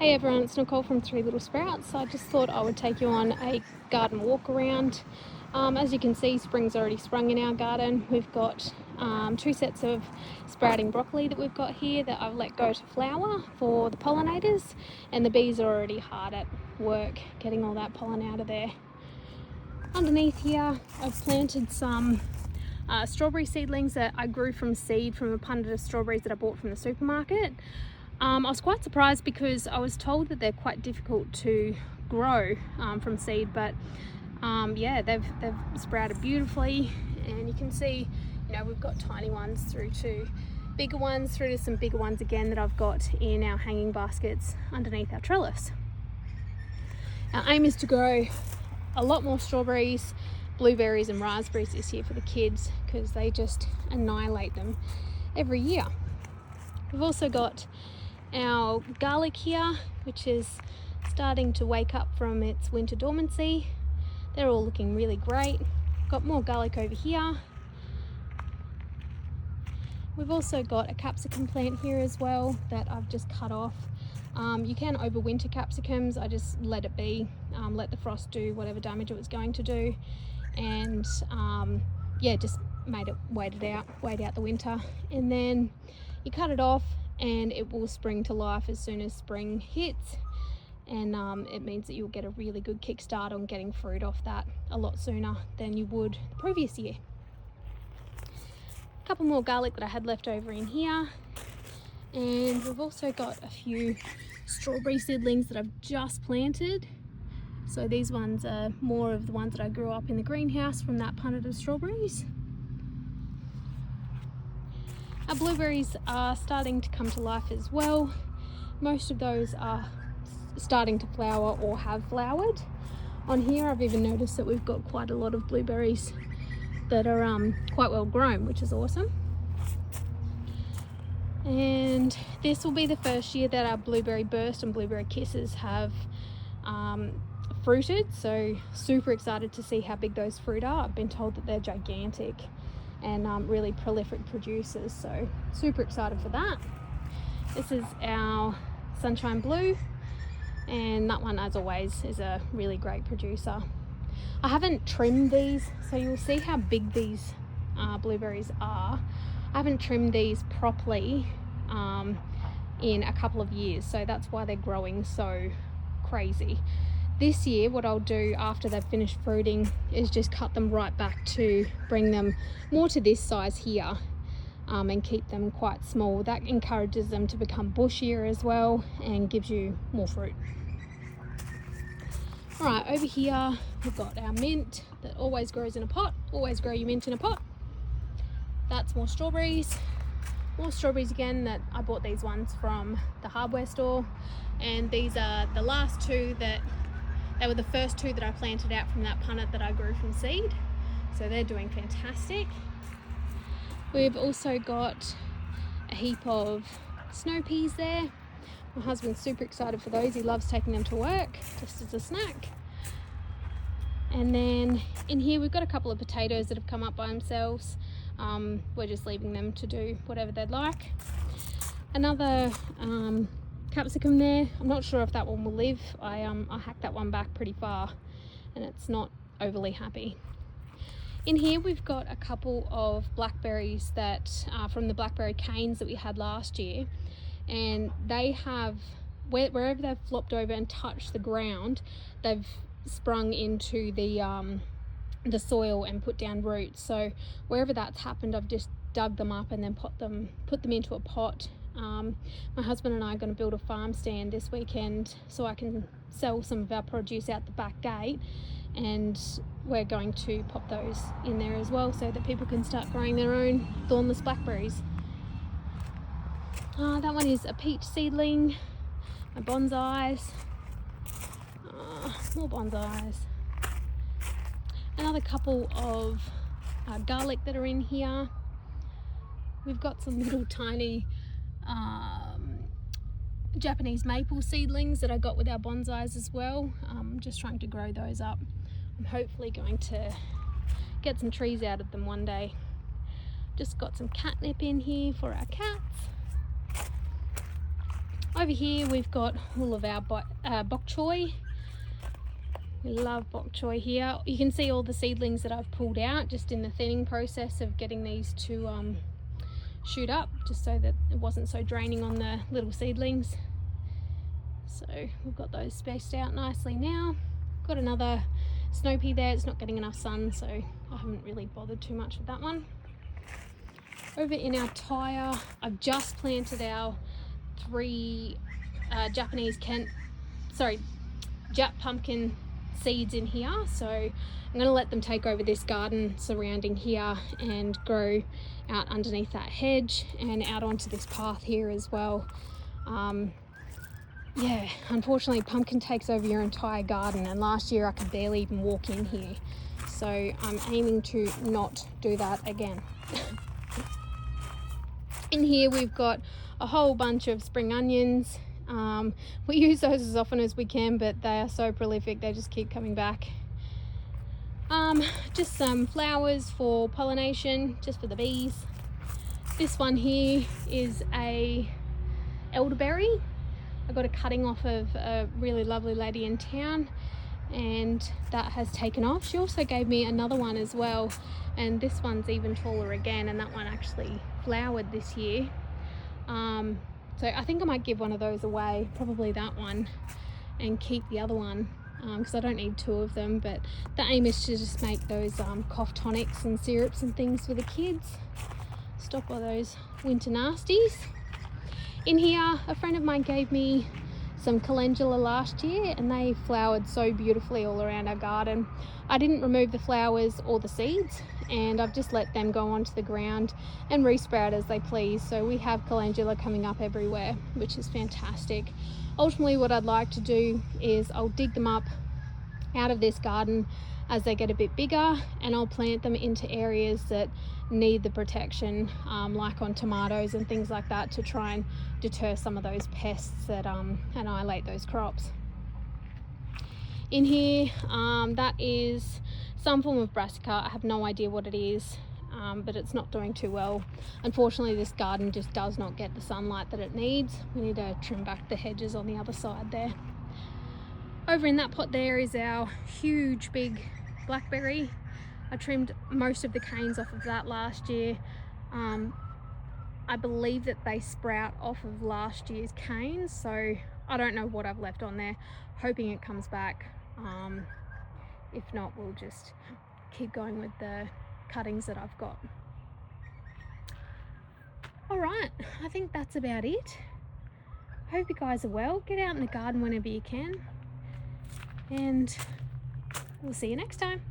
Hey everyone, it's Nicole from Three Little Sprouts. I just thought I would take you on a garden walk around. As you can see, spring's already sprung in our garden. We've got two sets of sprouting broccoli that we've got here that I've let go to flower for the pollinators, and the bees are already hard at work getting all that pollen out of there. Underneath here, I've planted some strawberry seedlings that I grew from seed from a punnet of strawberries that I bought from the supermarket. I was quite surprised because I was told that they're quite difficult to grow from seed, but yeah, they've sprouted beautifully, and you can see, we've got tiny ones through to bigger ones, through to some bigger ones again that I've got in our hanging baskets underneath our trellis. Our aim is to grow a lot more strawberries, blueberries and raspberries this year for the kids because they just annihilate them every year. We've also got our garlic here, which is starting to wake up from its winter dormancy. They're all looking really great. Got more garlic over here. We've also got a capsicum plant here as well that I've just cut off. You can overwinter capsicums. I just let it be, let the frost do whatever damage it was going to do, and yeah, just made it wait out the winter, and then you cut it off and it will spring to life as soon as spring hits, and it means that you'll get a really good kickstart on getting fruit off that a lot sooner than you would the previous year. A couple more garlic that I had left over in here, and we've also got a few strawberry seedlings that I've just planted. So these ones are more of the ones that I grew up in the greenhouse from that punnet of strawberries. Our blueberries are starting to come to life as well. Most of those are starting to flower or have flowered. On here I've even noticed that we've got quite a lot of blueberries that are quite well grown, which is awesome. And this will be the first year that our blueberry burst and blueberry kisses have fruited, so super excited to see how big those fruit are. I've been told that they're gigantic and really prolific producers, so super excited for that. This is our sunshine blue, and that one, as always, is a really great producer. I haven't trimmed these, so you'll see how big these blueberries are. I haven't trimmed these properly in a couple of years, so that's why they're growing so crazy. This year, what I'll do after they've finished fruiting is just cut them right back to bring them more to this size here, and keep them quite small. That encourages them to become bushier as well and gives you more fruit. All right, over here we've got our mint that always grows in a pot. Always grow your mint in a pot. That's more strawberries. More strawberries again that I bought these ones from the hardware store, and these are the last two that they were the first two that I planted out from that punnet that I grew from seed, so they're doing fantastic. We've also got a heap of snow peas there. My husband's super excited for those. He loves taking them to work just as a snack. And then in here we've got a couple of potatoes that have come up by themselves. We're just leaving them to do whatever they'd like. Another capsicum there. I'm not sure if that one will live. I hacked that one back pretty far and it's not overly happy. In here we've got a couple of blackberries that are from the blackberry canes that we had last year, and they have, wherever they've flopped over and touched the ground, they've sprung into the soil and put down roots. So wherever that's happened, I've just dug them up and then put them into a pot. My husband and I are going to build a farm stand this weekend so I can sell some of our produce out the back gate, and we're going to pop those in there as well so that people can start growing their own thornless blackberries. That one is a peach seedling, my bonsais, more bonsais. Another couple of garlic that are in here. We've got some little tiny Japanese maple seedlings that I got with our bonsais as well. I'm just trying to grow those up. I'm hopefully going to get some trees out of them one day. Just got some catnip in here for our cats. Over here we've got all of our bok choy. We love bok choy here. You can see all the seedlings that I've pulled out just in the thinning process of getting these to shoot up, just so that it wasn't so draining on the little seedlings. So we've got those spaced out nicely now. Got another snow pea there. It's not getting enough sun, so I haven't really bothered too much with that one. Over in our tire, I've just planted our 3 Jap pumpkin seeds in here, so I'm going to let them take over this garden surrounding here and grow out underneath that hedge and out onto this path here as well. Yeah, unfortunately pumpkin takes over your entire garden, and last year I could barely even walk in here, so I'm aiming to not do that again. In here we've got a whole bunch of spring onions. We use those as often as we can, but they are so prolific, they just keep coming back. Just some flowers for pollination, just for the bees. This one here is a elderberry. I got a cutting off of a really lovely lady in town, and that has taken off. She also gave me another one as well, and this one's even taller again, and that one actually flowered this year. So I think I might give one of those away, probably that one, and keep the other one, because I don't need 2 of them. But the aim is to just make those cough tonics and syrups and things for the kids. Stop all those winter nasties. In here, a friend of mine gave me some calendula last year, and they flowered so beautifully all around our garden. I didn't remove the flowers or the seeds, and I've just let them go onto the ground and resprout as they please. So we have calendula coming up everywhere, which is fantastic. Ultimately what I'd like to do is I'll dig them up out of this garden as they get a bit bigger, and I'll plant them into areas that need the protection, like on tomatoes and things like that, to try and deter some of those pests that annihilate those crops. In here, that is some form of brassica. I have no idea what it is, but it's not doing too well. Unfortunately, this garden just does not get the sunlight that it needs. We need to trim back the hedges on the other side there. Over in that pot there is our huge big blackberry. I trimmed most of the canes off of that last year. I believe that they sprout off of last year's canes, so I don't know what I've left on there, hoping it comes back. If not, we'll just keep going with the cuttings that I've got. Alright, I think that's about it. Hope you guys are well. Get out in the garden whenever you can, and we'll see you next time.